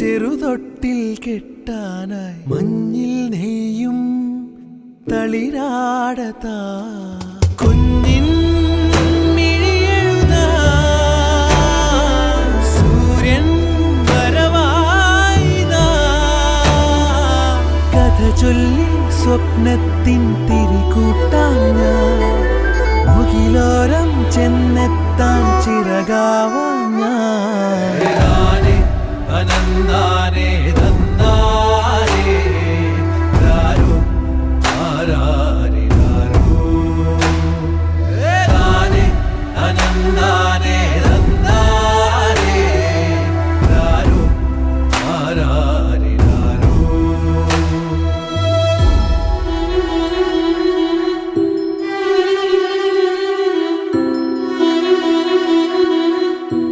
ചെറുതൊട്ടിൽ കെട്ടാനായി മഞ്ഞിൽ നെയ്യും തളിരാടതാ കുഞ്ഞിൻ മിഴിയെഴുതാ സൂര്യൻ വരവായിതാ കഥ ചൊല്ലി സ്വപ്നത്തിൻ തിരികൂട്ടാൻ ഞാൻ മുകിലോരം ചെന്നെത്താൻ ചിറകാവാൻ ഞാൻ അനന്ത